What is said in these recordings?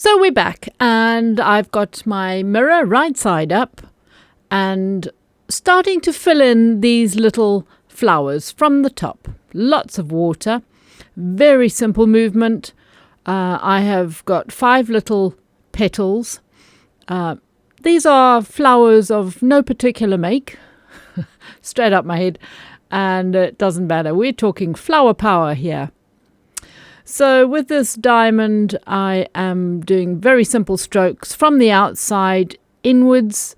So we're back, and I've got my mirror right side up and starting to fill in these little flowers from the top. Lots of water, very simple movement. I have got 5 little petals. These are flowers of no particular make, straight up my head, and it doesn't matter. We're talking flower power here. So with this diamond, I am doing very simple strokes from the outside inwards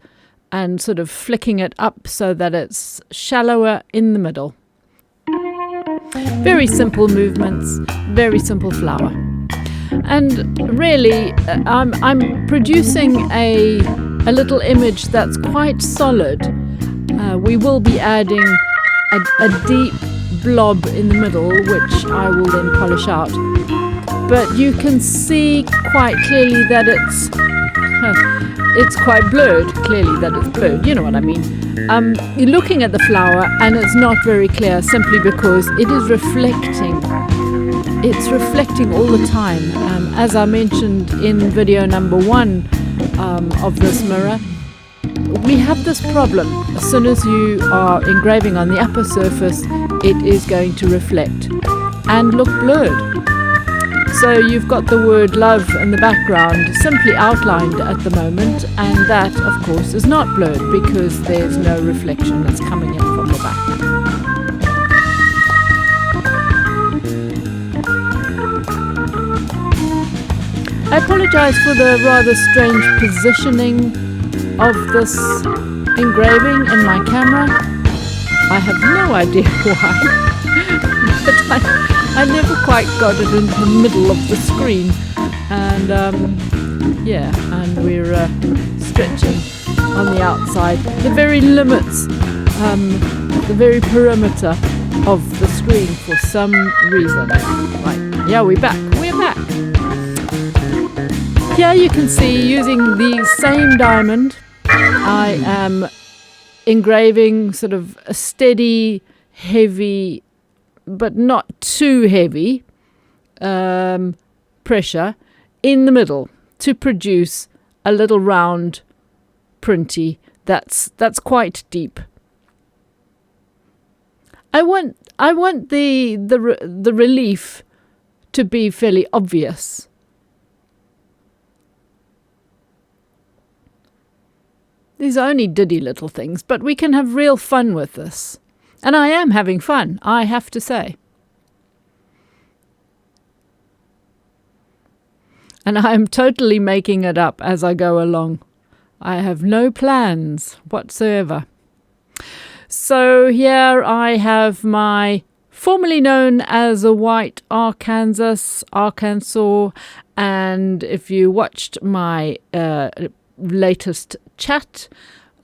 and sort of flicking it up so that it's shallower in the middle. Very simple movements, very simple flower. And really, I'm producing a little image that's quite solid. We will be adding a deep blob in the middle, which I will then polish out. But you can see quite clearly that it's quite blurred. Clearly that it's blurred. You know what I mean. You're looking at the flower and it's not very clear simply because it is reflecting. It's reflecting all the time. As I mentioned in video number 1 of this mirror, we have this problem. As soon as you are engraving on the upper surface, it is going to reflect and look blurred. So you've got the word love in the background simply outlined at the moment, and that of course is not blurred because there's no reflection that's coming in from the back. I apologize for the rather strange positioning of this engraving in my camera. I have no idea why, but I never quite got it into the middle of the screen. And and we're stretching on the outside, the very limits, the very perimeter of the screen for some reason. Right, yeah, we're back. Here you can see, using the same diamond, I am engraving sort of a steady, heavy, but not too heavy pressure in the middle to produce a little round printy that's quite deep. I want the relief to be fairly obvious. These are only diddy little things, but we can have real fun with this. And I am having fun, I have to say. And I am totally making it up as I go along. I have no plans whatsoever. So here I have my formerly known as a white Arkansas, and if you watched my latest chat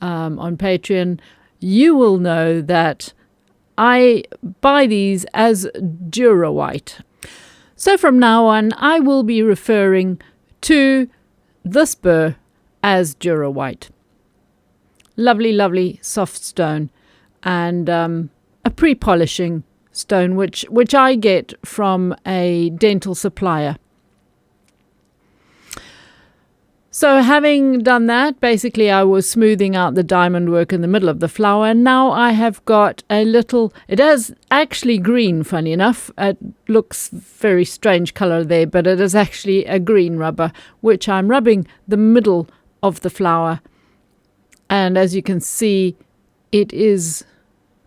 on Patreon, you will know that I buy these as Dura White. So from now on, I will be referring to this burr as Dura White. Lovely, lovely soft stone, and a pre-polishing stone which I get from a dental supplier. So having done that, basically I was smoothing out the diamond work in the middle of the flower, and now I have got a little, it is actually green, funny enough. It looks very strange colour there, but it is actually a green rubber, which I'm rubbing the middle of the flower. And as you can see, it is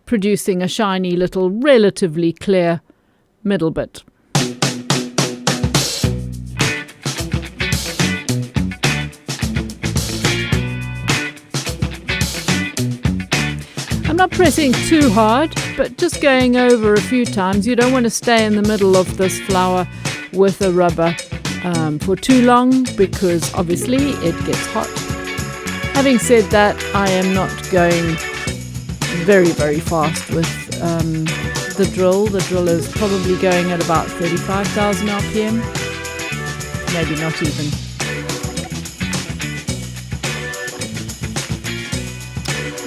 producing a shiny little, relatively clear middle bit. I'm not pressing too hard, but just going over a few times. You don't want to stay in the middle of this flower with a rubber for too long, because obviously it gets hot. Having said that, I am not going very, very fast with the drill. The drill is probably going at about 35,000 RPM, maybe not even.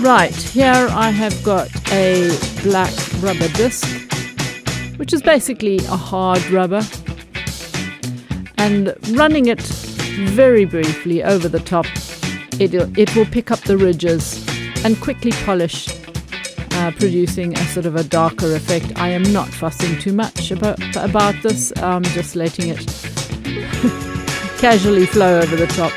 Right, here I have got a black rubber disc, which is basically a hard rubber, and running it very briefly over the top, it will pick up the ridges and quickly polish, producing a sort of a darker effect. I am not fussing too much about this. I'm just letting it casually flow over the top.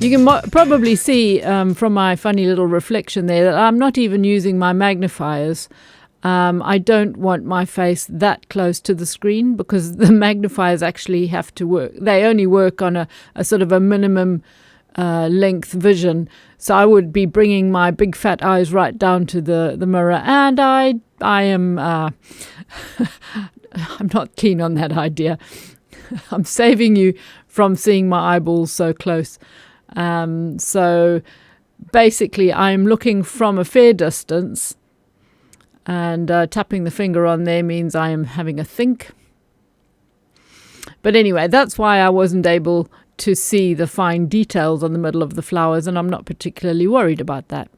You can probably see from my funny little reflection there that I'm not even using my magnifiers. I don't want my face that close to the screen because the magnifiers actually have to work. They only work on a sort of a minimum length vision. So I would be bringing my big fat eyes right down to the mirror, and I am I'm not keen on that idea. I'm saving you from seeing my eyeballs so close. So basically I'm looking from a fair distance, and tapping the finger on there means I am having a think. But anyway, that's why I wasn't able to see the fine details on the middle of the flowers, and I'm not particularly worried about that.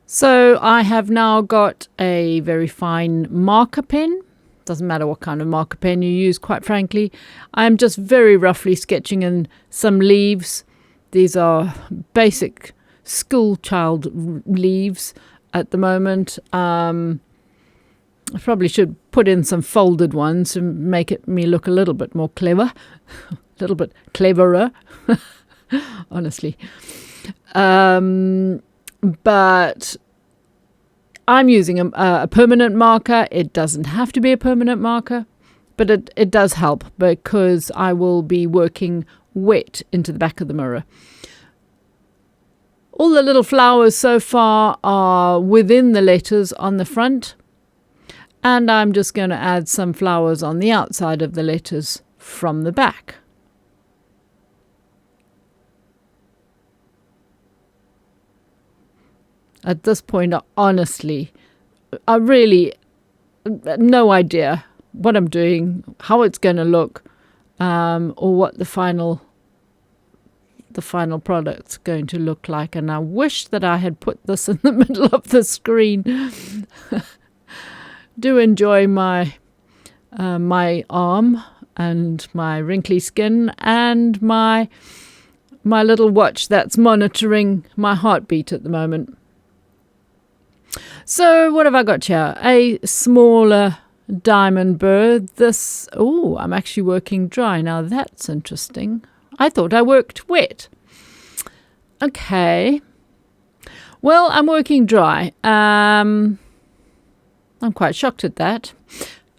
So I have now got a very fine marker pen. Doesn't matter what kind of marker pen you use, quite frankly. I'm just very roughly sketching in some leaves. These are basic school child leaves at the moment. I probably should put in some folded ones to make me look a little bit more clever, a little bit cleverer, honestly. But I'm using a permanent marker. It doesn't have to be a permanent marker, but it does help because I will be working wet into the back of the mirror. All the little flowers so far are within the letters on the front, and I'm just going to add some flowers on the outside of the letters from the back. At this point, honestly, I really no idea what I'm doing, how it's going to look, or what the final product's going to look like. And I wish that I had put this in the middle of the screen. Do enjoy my arm and my wrinkly skin and my little watch that's monitoring my heartbeat at the moment. So what have I got here? A smaller diamond burr. I'm actually working dry. Now that's interesting. I thought I worked wet. Okay. Well, I'm working dry. I'm quite shocked at that.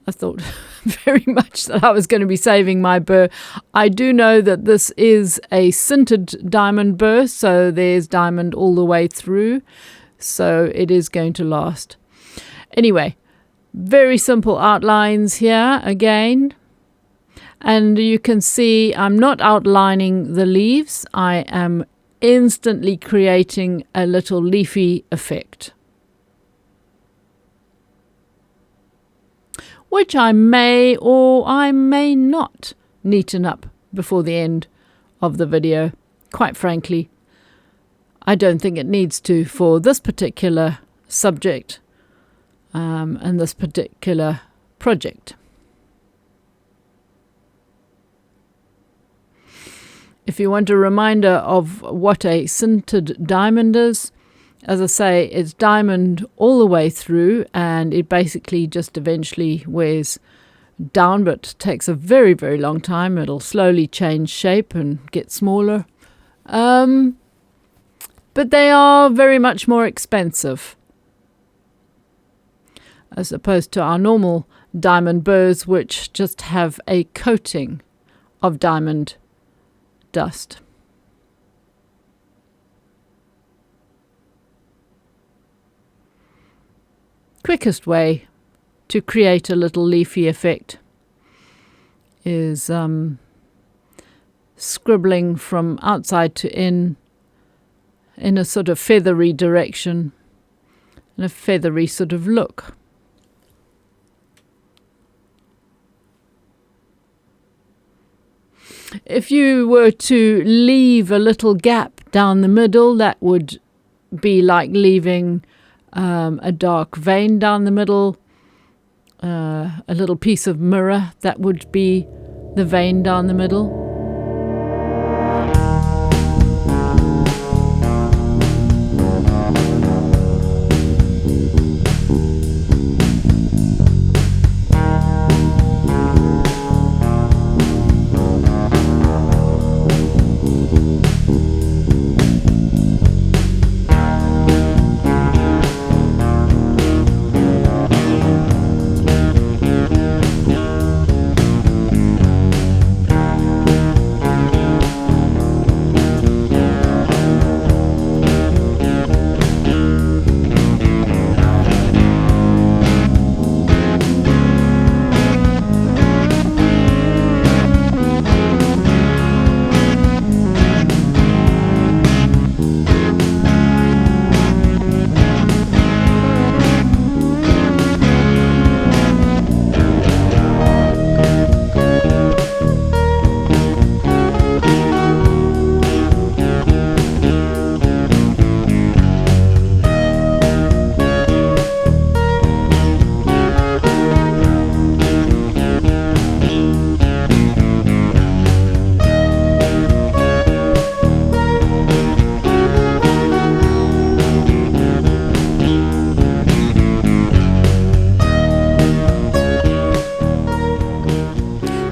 I thought very much that I was going to be saving my burr. I do know that this is a sintered diamond burr, so there's diamond all the way through. So it is going to last. Anyway, very simple outlines here again. And you can see I'm not outlining the leaves. I am instantly creating a little leafy effect, which I may or I may not neaten up before the end of the video. Quite frankly, I don't think it needs to for this particular subject and this particular project. If you want a reminder of what a sintered diamond is, as I say, it's diamond all the way through, and it basically just eventually wears down, but takes a very, very long time. It'll slowly change shape and get smaller. But they are very much more expensive as opposed to our normal diamond burrs, which just have a coating of diamond dust. Quickest way to create a little leafy effect is scribbling from outside to in a sort of feathery direction and a feathery sort of look. If you were to leave a little gap down the middle, that would be like leaving a dark vein down the middle a little piece of mirror that would be the vein down the middle.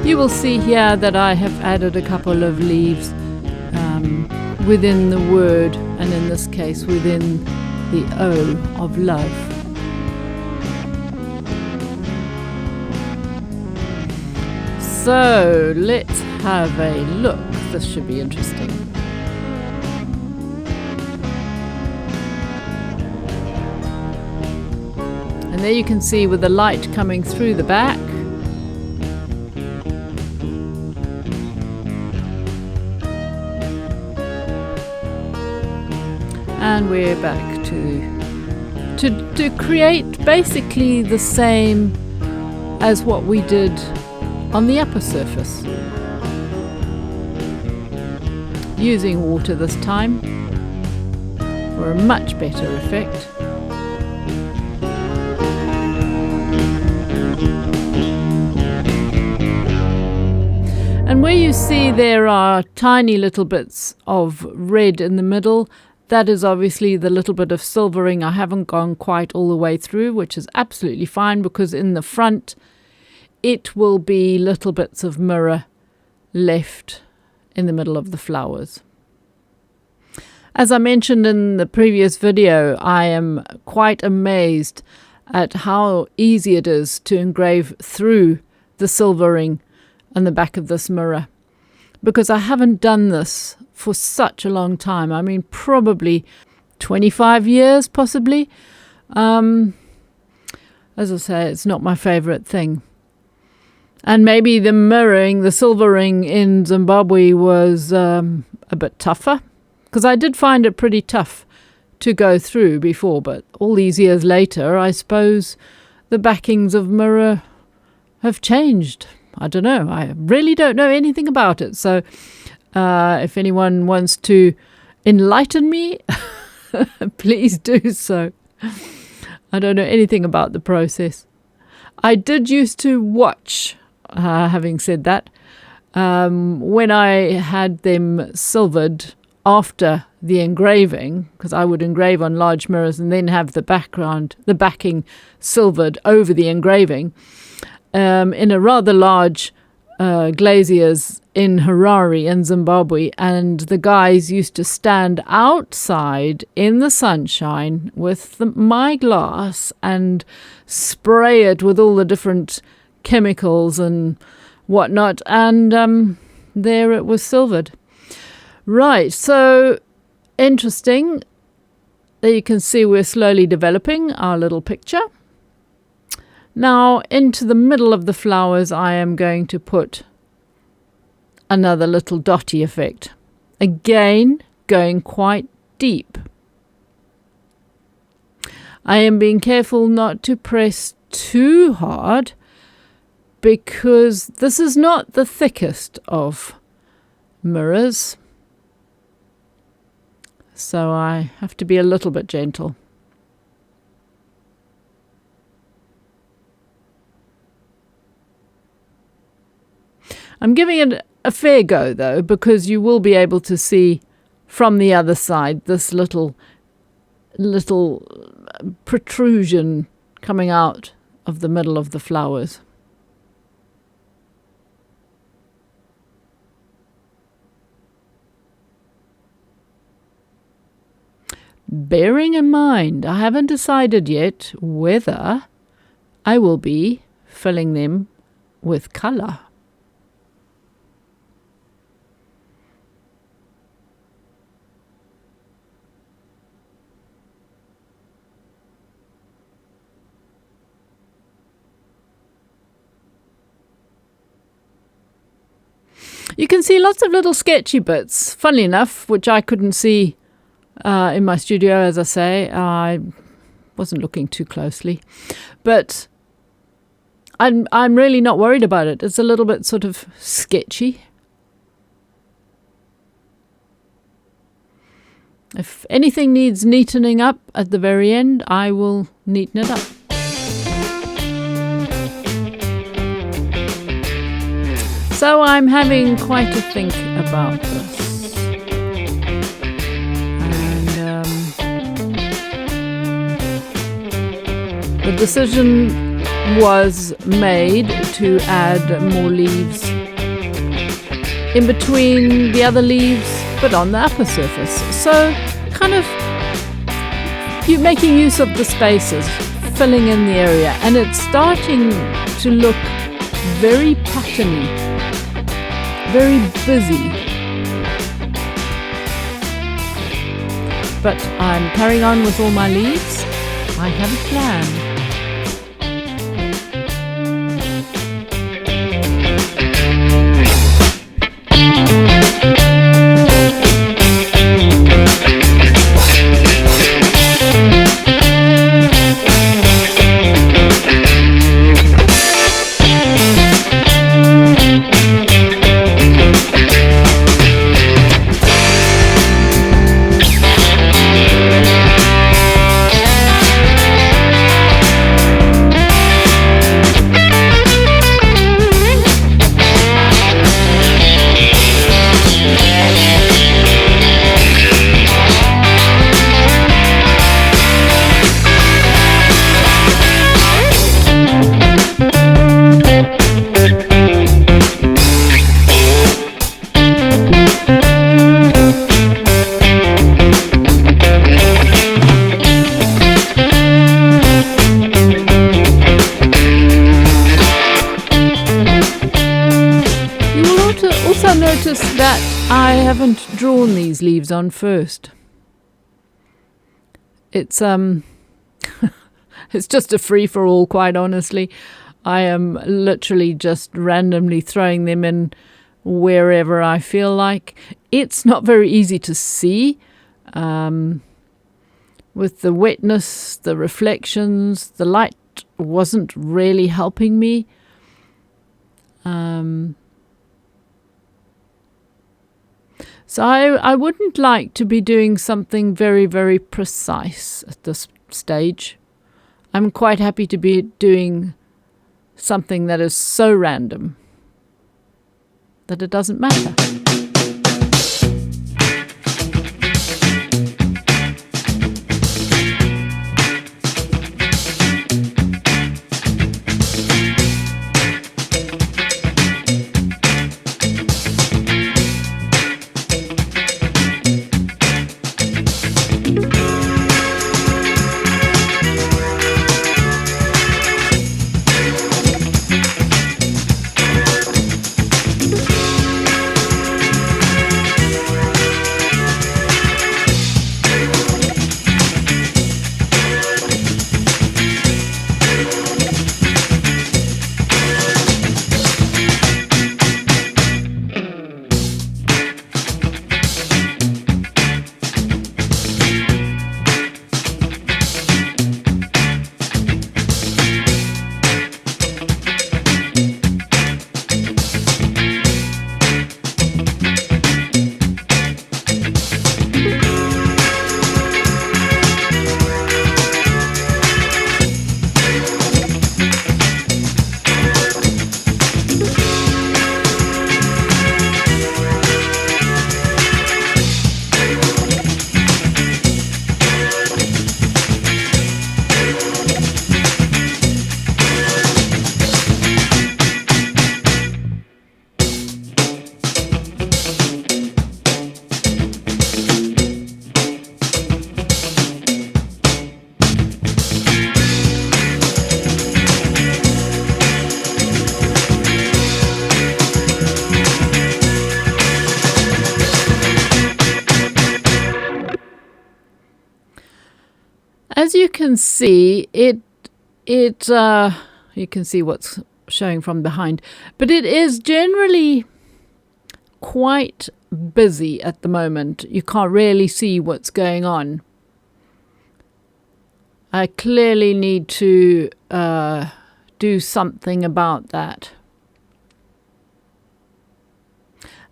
You will see here that I have added a couple of leaves within the word, and in this case within the O of love. So let's have a look. This should be interesting. And there you can see with the light coming through the back. And we're back to create basically the same as what we did on the upper surface. Using water this time for a much better effect. And where you see there are tiny little bits of red in the middle, that is obviously the little bit of silvering I haven't gone quite all the way through, which is absolutely fine because in the front it will be little bits of mirror left in the middle of the flowers. As I mentioned in the previous video, I am quite amazed at how easy it is to engrave through the silvering on the back of this mirror, because I haven't done this for such a long time. I mean, probably 25 years, possibly. As I say, it's not my favorite thing. And maybe the mirroring, the silvering in Zimbabwe was a bit tougher, because I did find it pretty tough to go through before. But all these years later, I suppose the backings of mirror have changed. I don't know. I really don't know anything about it. So if anyone wants to enlighten me, please do so. I don't know anything about the process. I did used to watch, having said that, when I had them silvered after the engraving, because I would engrave on large mirrors and then have the backing silvered over the engraving, in a rather large glaziers in Harare in Zimbabwe, and the guys used to stand outside in the sunshine with my glass and spray it with all the different chemicals and whatnot, and there it was silvered. Right, so interesting. There you can see we're slowly developing our little picture. Now, into the middle of the flowers, I am going to put another little dotty effect. Again, going quite deep. I am being careful not to press too hard because this is not the thickest of mirrors. So I have to be a little bit gentle. I'm giving it a fair go though, because you will be able to see from the other side this little protrusion coming out of the middle of the flowers. Bearing in mind, I haven't decided yet whether I will be filling them with colour. You can see lots of little sketchy bits, funnily enough, which I couldn't see in my studio, as I say. I wasn't looking too closely. But I'm really not worried about it. It's a little bit sort of sketchy. If anything needs neatening up at the very end, I will neaten it up. So I'm having quite a think about this. And the decision was made to add more leaves in between the other leaves, but on the upper surface. So kind of you making use of the spaces, filling in the area, and it's starting to look very patterny, very busy. But I'm carrying on with all my leaves. I have a plan. Notice that I haven't drawn these leaves on first. It's it's just a free-for-all, quite honestly. I am literally just randomly throwing them in wherever I feel like. It's not very easy to see with the wetness, the reflections. The light wasn't really helping me. So I wouldn't like to be doing something very, very precise at this stage. I'm quite happy to be doing something that is so random that it doesn't matter. As you can see, you can see what's showing from behind, but it is generally quite busy at the moment. You can't really see what's going on. I clearly need to do something about that.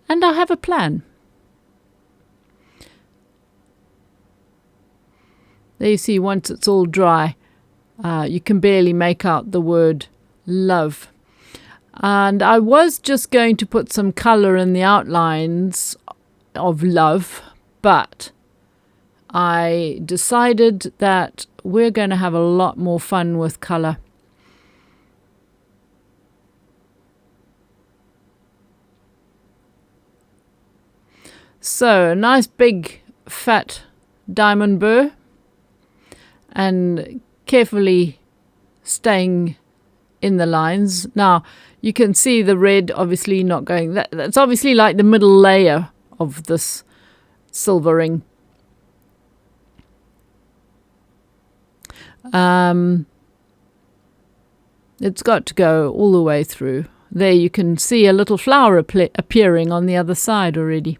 And I have a plan. There you see, once it's all dry, you can barely make out the word love. And I was just going to put some colour in the outlines of love, but I decided that we're going to have a lot more fun with colour. So, a nice big fat diamond burr, and carefully staying in the lines. Now, you can see the red obviously not going. That's obviously like the middle layer of this silvering. It's got to go all the way through. There you can see a little flower appearing on the other side already.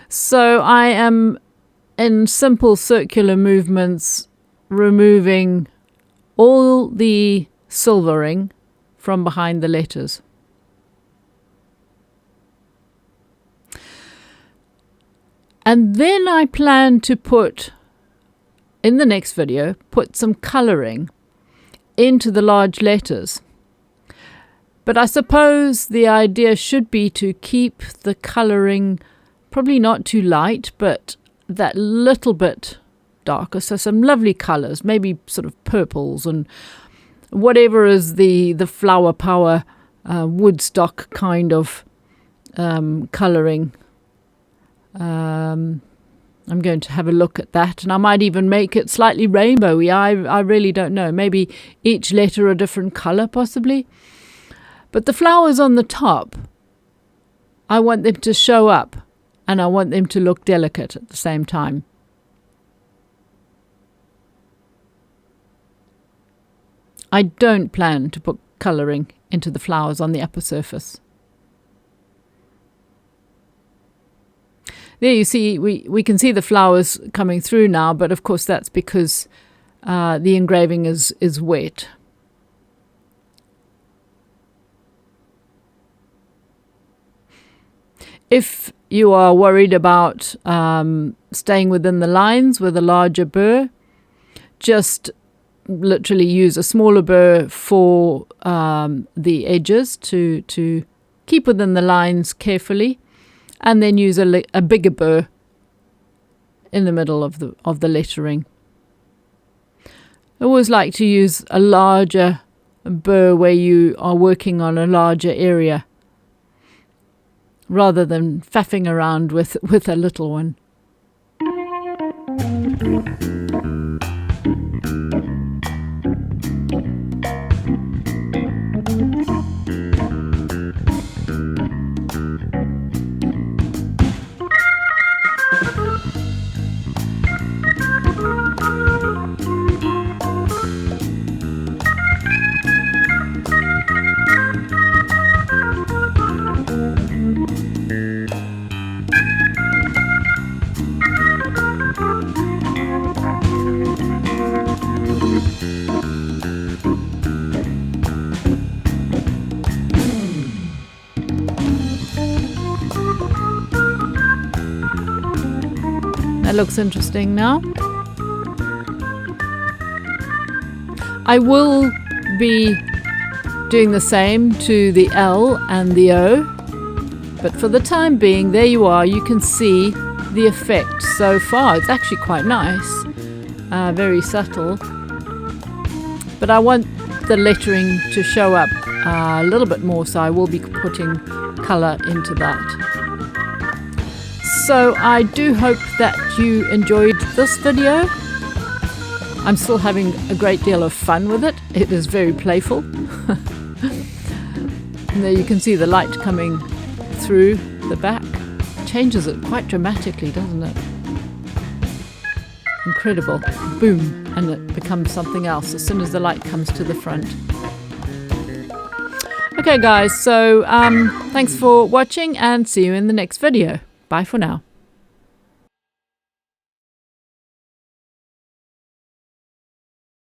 So I am in simple circular movements removing all the silvering from behind the letters. And then I plan to put, in the next video, put some colouring into the large letters. But I suppose the idea should be to keep the colouring probably not too light, but that little bit darker. So some lovely colours, maybe sort of purples and whatever is the flower power Woodstock kind of colouring. I'm going to have a look at that, and I might even make it slightly rainbowy. I really don't know. Maybe each letter a different colour possibly. But the flowers on the top, I want them to show up, and I want them to look delicate at the same time. I don't plan to put colouring into the flowers on the upper surface. There you see, we can see the flowers coming through now, but of course that's because the engraving is wet. If you are worried about staying within the lines with a larger burr, just literally use a smaller burr for the edges to keep within the lines carefully, and then use a bigger burr in the middle of the lettering. I always like to use a larger burr where you are working on a larger area, rather than faffing around with a little one. That looks interesting now. I will be doing the same to the L and the O, but for the time being, there you are. You can see the effect so far. It's actually quite nice, very subtle, but I want the lettering to show up a little bit more, so I will be putting colour into that. So I do hope that you enjoyed this video. I'm still having a great deal of fun with it. It is very playful. And there you can see the light coming through the back. Changes it quite dramatically, doesn't it? Incredible. Boom, and it becomes something else as soon as the light comes to the front. Okay guys, so thanks for watching and see you in the next video. Bye for now.